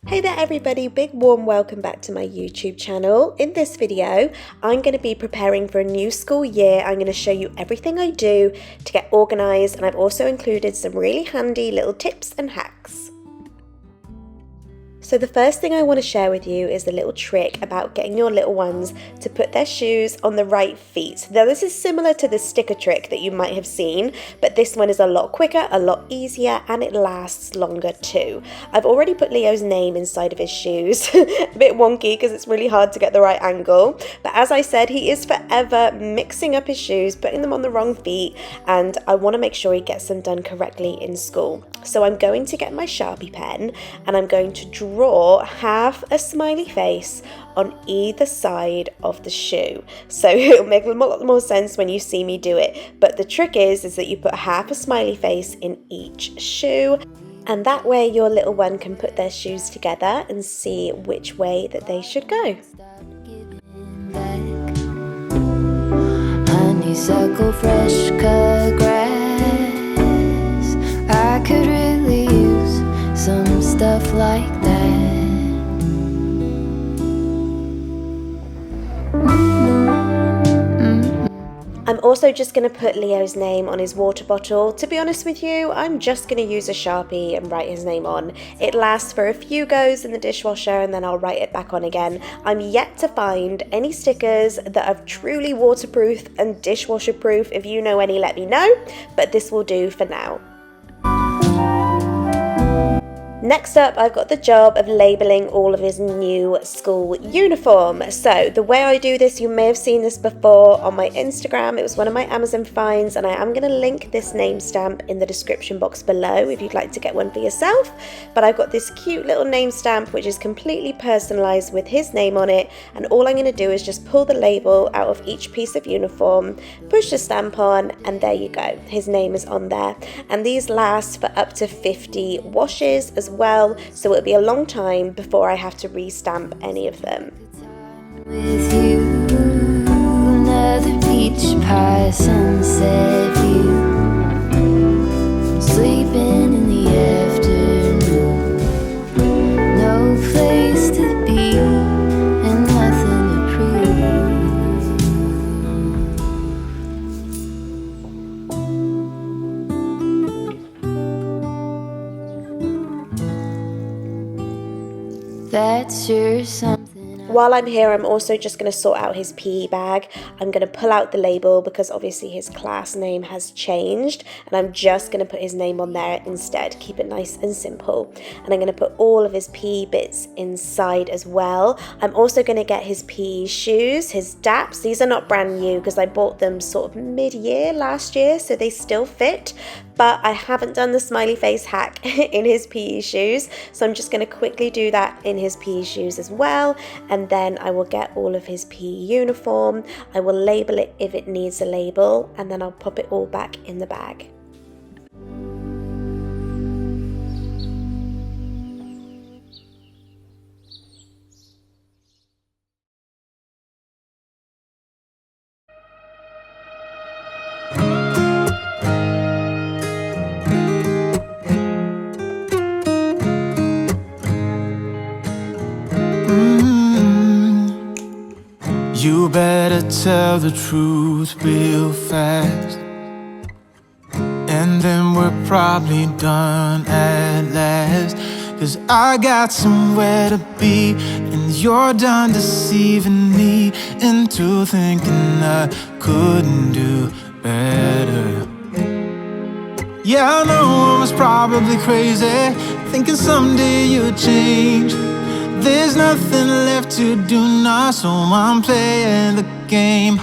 Hey there everybody, big warm welcome back to my YouTube channel. In this video, I'm going to be preparing for a new school year. I'm going to show you everything I do to get organised, and I've also included some really handy little tips and hacks. So the first thing I want to share with you is a little trick about getting your little ones to put their shoes on the right feet. Now this is similar to the sticker trick that you might have seen, but this one is a lot quicker, a lot easier, and it lasts longer too. I've already put Leo's name inside of his shoes, a bit wonky because it's really hard to get the right angle, but as I said, he is forever mixing up his shoes, putting them on the wrong feet, and I want to make sure he gets them done correctly in school. So I'm going to get my Sharpie pen and I'm going to draw half a smiley face on either side of the shoe. So it'll make a lot more sense when you see me do it. But the trick is that you put half a smiley face in each shoe, and that way your little one can put their shoes together and see which way that they should go. Honeysuckle, fresh cut grass. I could really use some stuff like that. I'm also just going to put Leo's name on his water bottle. To be honest with you, I'm just going to use a Sharpie and write his name on. It lasts for a few goes in the dishwasher and then I'll write it back on again. I'm yet to find any stickers that are truly waterproof and dishwasher proof. If you know any, let me know, but this will do for now. Next up, I've got the job of labelling all of his new school uniform. So the way I do this, you may have seen this before on my Instagram. It was one of my Amazon finds, and I am going to link this name stamp in the description box below if you'd like to get one for yourself. But I've got this cute little name stamp which is completely personalised with his name on it, and all I'm going to do is just pull the label out of each piece of uniform, push the stamp on, and there you go. His name is on there. And these last for up to 50 washes as well, so it'll be a long time before I have to re-stamp any of them. With you, another peach pie sunset view, sleeping in the afternoon, no place to be and nothing to That's sure something. While I'm here, I'm also just going to sort out his PE bag. I'm going to pull out the label because obviously his class name has changed, and I'm just going to put his name on there instead. Keep it nice and simple. And I'm going to put all of his PE bits inside as well. I'm also going to get his PE shoes, his DAPs. These are not brand new because I bought them sort of mid-year last year, so they still fit. But I haven't done the smiley face hack in his PE shoes, so I'm just going to quickly do that in his PE shoes as well, and then I will get all of his PE uniform, I will label it if it needs a label, and then I'll pop it all back in the bag. You better tell the truth real fast, and then we're probably done at last. 'Cause I got somewhere to be, and you're done deceiving me into thinking I couldn't do better. Yeah, I know I was probably crazy, thinking someday you'd change. There's nothing left to do now, so I'm playing the game.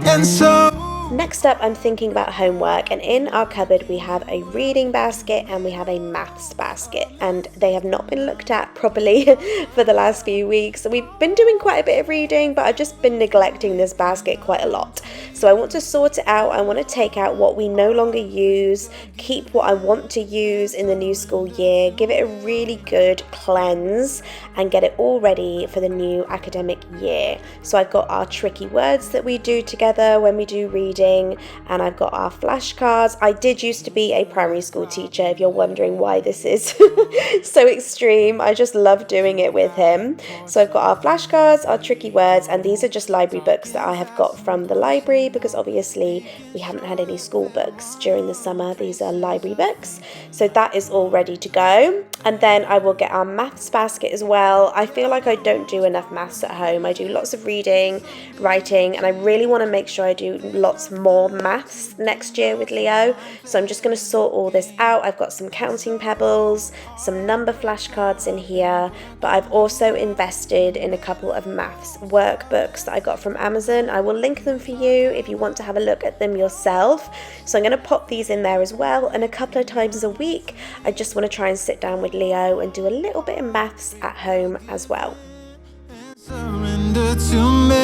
And so next up, I'm thinking about homework, and in our cupboard we have a reading basket and we have a maths basket, and they have not been looked at properly for the last few weeks. So we've been doing quite a bit of reading, but I've just been neglecting this basket quite a lot. So I want to sort it out. I want to take out what we no longer use, keep what I want to use in the new school year, give it a really good cleanse and get it all ready for the new academic year. So I've got our tricky words that we do together when we do reading, and I've got our flashcards. I did used to be a primary school teacher, if you're wondering why this is so extreme. I just love doing it with him. So I've got our flashcards, our tricky words, and these are just library books that I have got from the library because obviously we haven't had any school books during the summer. These are library books. So that is all ready to go. And then I will get our maths basket as well. I feel like I don't do enough maths at home. I do lots of reading, writing, and I really want to make sure I do lots more maths next year with Leo. So I'm just going to sort all this out. I've got some counting pebbles, some number flashcards in here, but I've also invested in a couple of maths workbooks that I got from Amazon. I will link them for you if you want to have a look at them yourself. So I'm going to pop these in there as well, and a couple of times a week I just want to try and sit down with Leo and do a little bit of maths at home as well. Surrender to me.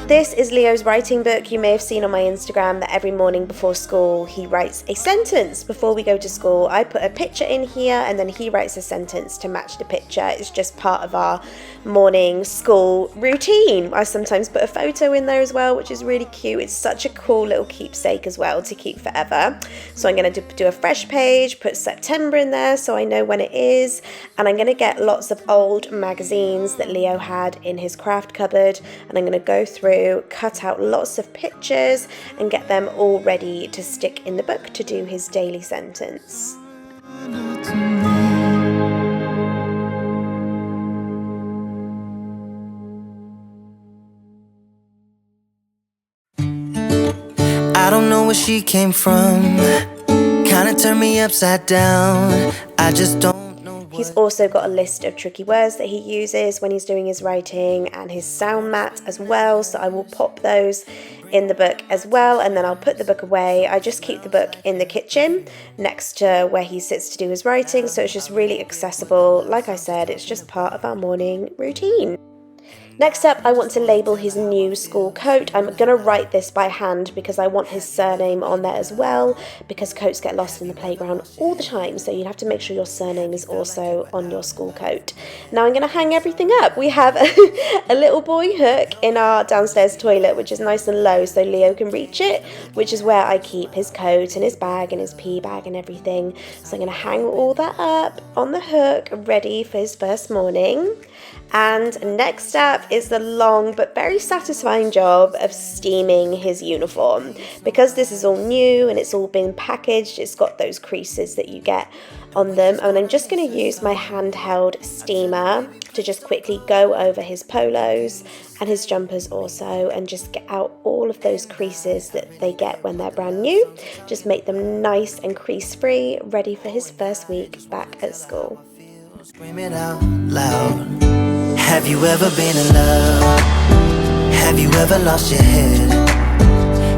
This is Leo's writing book. You may have seen on my Instagram that every morning before school he writes a sentence before we go to school. I put a picture in here and then he writes a sentence to match the picture. It's just part of our morning school routine. I sometimes put a photo in there as well, which is really cute. It's such a cool little keepsake as well to keep forever. So I'm going to do a fresh page, put September in there so I know when it is, and I'm going to get lots of old magazines that Leo had in his craft cupboard, and I'm going to go through, cut out lots of pictures and get them all ready to stick in the book to do his daily sentence. I don't know where she came from, kinda turned me upside down. I just don't know. He's also got a list of tricky words that he uses when he's doing his writing and his sound mat as well, so I will pop those in the book as well, and then I'll put the book away. I just keep the book in the kitchen next to where he sits to do his writing, so it's just really accessible. Like I said, it's just part of our morning routine. Next up, I want to label his new school coat. I'm going to write this by hand because I want his surname on there as well, because coats get lost in the playground all the time, so you have to make sure your surname is also on your school coat. Now I'm going to hang everything up. We have a little boy hook in our downstairs toilet, which is nice and low so Leo can reach it, which is where I keep his coat and his bag and his pee bag and everything. So I'm going to hang all that up on the hook, ready for his first morning. And next up is the long but very satisfying job of steaming his uniform. Because this is all new and it's all been packaged, it's got those creases that you get on them, and I'm just going to use my handheld steamer to just quickly go over his polos and his jumpers also, and just get out all of those creases that they get when they're brand new. Just make them nice and crease free, ready for his first week back at school. Scream it out loud. Have you ever been in love? Have you ever lost your head?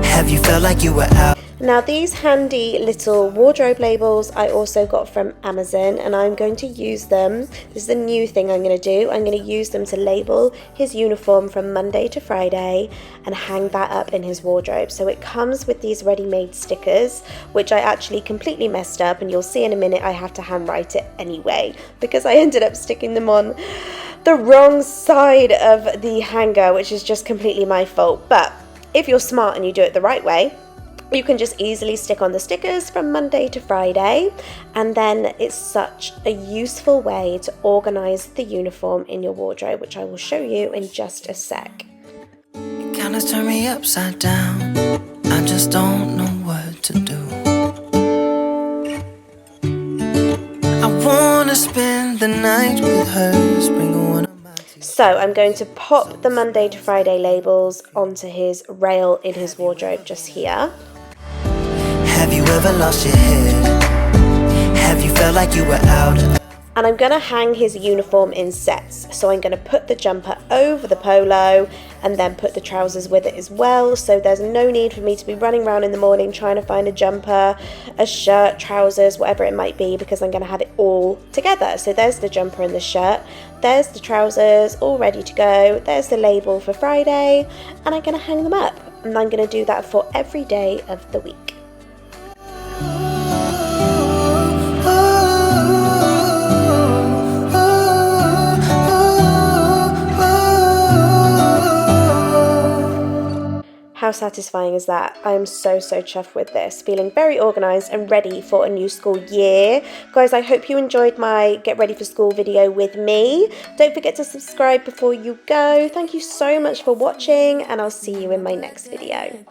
Have you felt like you were out? Now these handy little wardrobe labels I also got from Amazon, and I'm going to use them. This is a new thing I'm going to do. I'm going to use them to label his uniform from Monday to Friday and hang that up in his wardrobe. So it comes with these ready-made stickers, which I actually completely messed up, and you'll see in a minute I have to handwrite it anyway because I ended up sticking them on the wrong side of the hanger, which is just completely my fault. But if you're smart and you do it the right way, you can just easily stick on the stickers from Monday to Friday, and then it's such a useful way to organize the uniform in your wardrobe, which I will show you in just a sec. It kinda turned me upside down. I just don't know what to do. I wanna spend the night with her, sprinkle one of my tears. So I'm going to pop the Monday to Friday labels onto his rail in his wardrobe just here. Have you ever lost your head? Have you felt like you were out? And I'm going to hang his uniform in sets. So I'm going to put the jumper over the polo and then put the trousers with it as well. So there's no need for me to be running around in the morning trying to find a jumper, a shirt, trousers, whatever it might be, because I'm going to have it all together. So there's the jumper and the shirt. There's the trousers all ready to go. There's the label for Friday, and I'm going to hang them up. And I'm going to do that for every day of the week. How satisfying is that? I'm so chuffed with this, feeling very organised and ready for a new school year. Guys, I hope you enjoyed my get ready for school video with me. Don't forget to subscribe before you go. Thank you so much for watching, and I'll see you in my next video.